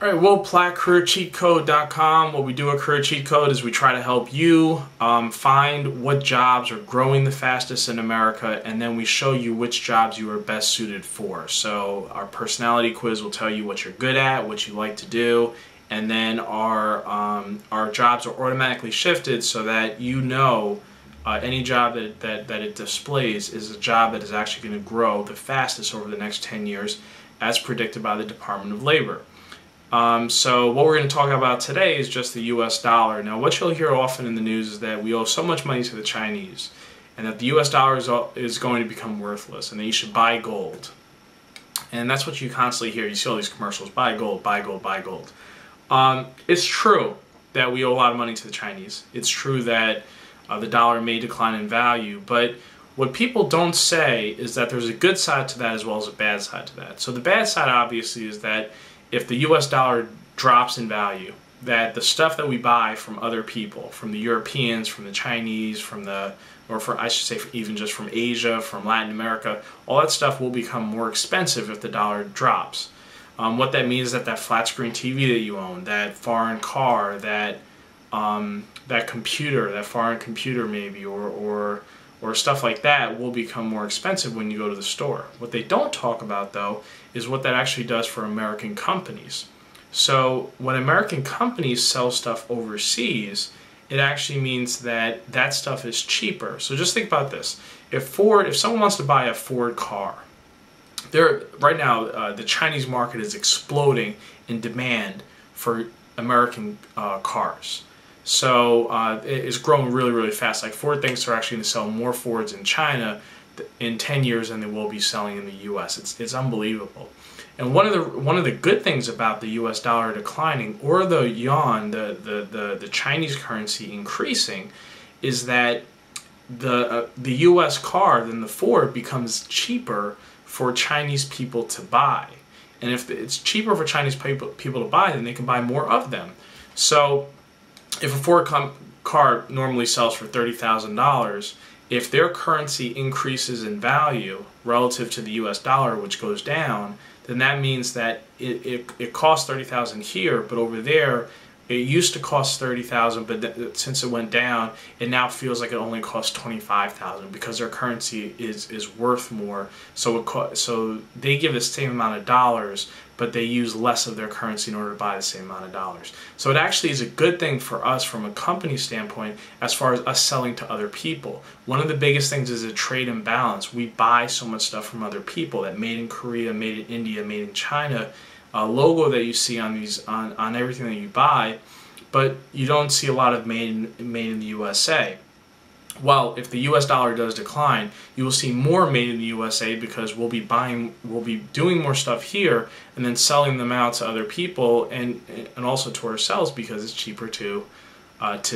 All right, Will Platt, CareerCheatCode.com. What we do at Career Cheat Code is we try to help you find what jobs are growing the fastest in America, and then we show you which jobs you are best suited for. So our personality quiz will tell you what you're good at, what you like to do, and then our jobs are automatically shifted so that you know any job that it displays is a job that is actually going to grow the fastest over the next 10 years as predicted by the Department of Labor. So what we're going to talk about today is just the US dollar. Now what you'll hear often in the news is that we owe so much money to the Chinese and that the US dollar is going to become worthless and that you should buy gold. And that's what you constantly hear. You see all these commercials, buy gold, buy gold, buy gold. It's true that we owe a lot of money to the Chinese. It's true that the dollar may decline in value, but what people don't say is that there's a good side to that as well as a bad side to that. So the bad side obviously is that if the US dollar drops in value, that the stuff that we buy from other people, from the Europeans, from the Chinese, I should say even just from Asia, from Latin America, all that stuff will become more expensive if the dollar drops. What that means is that flat screen TV that you own, that foreign car, that computer, that foreign computer maybe, or stuff like that will become more expensive when you go to the store. What they don't talk about though is what that actually does for American companies. So when American companies sell stuff overseas, it actually means that that stuff is cheaper. So just think about this. If someone wants to buy a Ford car, right now the Chinese market is exploding in demand for American cars. So it's growing really, really fast. Like Ford thinks they're actually going to sell more Fords in China in 10 years than they will be selling in the U.S. It's unbelievable. And one of the good things about the U.S. dollar declining or the yuan, the Chinese currency increasing, is that the U.S. car, then the Ford, becomes cheaper for Chinese people to buy. And if it's cheaper for Chinese people to buy, then they can buy more of them. So if a Ford car normally sells for $30,000, if their currency increases in value relative to the US dollar, which goes down, then that means that it costs $30,000 here, but over there it used to cost $30,000, but since it went down, it now feels like it only costs $25,000 because their currency is worth more. So they give the same amount of dollars, but they use less of their currency in order to buy the same amount of dollars. So it actually is a good thing for us from a company standpoint as far as us selling to other people. One of the biggest things is a trade imbalance. We buy so much stuff from other people, that made in Korea, made in India, made in China, logo that you see on on everything that you buy, but you don't see a lot of made in the USA. Well, if the US dollar does decline, you will see more made in the USA because we'll be doing more stuff here and then selling them out to other people and also to ourselves because it's cheaper to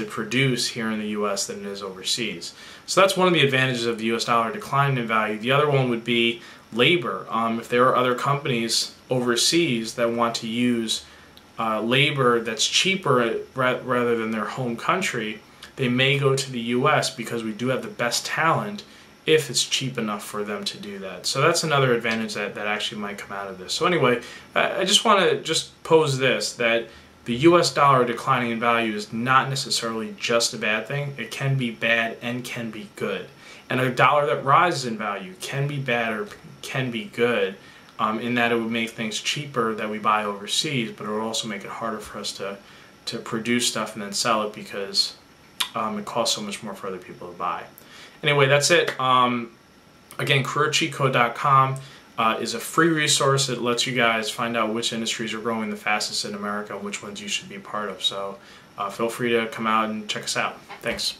produce here in the US than it is overseas. So that's one of the advantages of the US dollar declining in value. The other one would be labor. If there are other companies overseas that want to use labor that's cheaper rather than their home country, they may go to the US because we do have the best talent if it's cheap enough for them to do that. So that's another advantage that actually might come out of this. So anyway, I just want to pose this, that the US dollar declining in value is not necessarily just a bad thing. It can be bad and can be good. And a dollar that rises in value can be bad or can be good in that it would make things cheaper that we buy overseas, but it would also make it harder for us to produce stuff and then sell it because it costs so much more for other people to buy. Anyway, that's it. Again, CareerCheatCode.com is a free resource that lets you guys find out which industries are growing the fastest in America and which ones you should be part of. So feel free to come out and check us out. Thanks.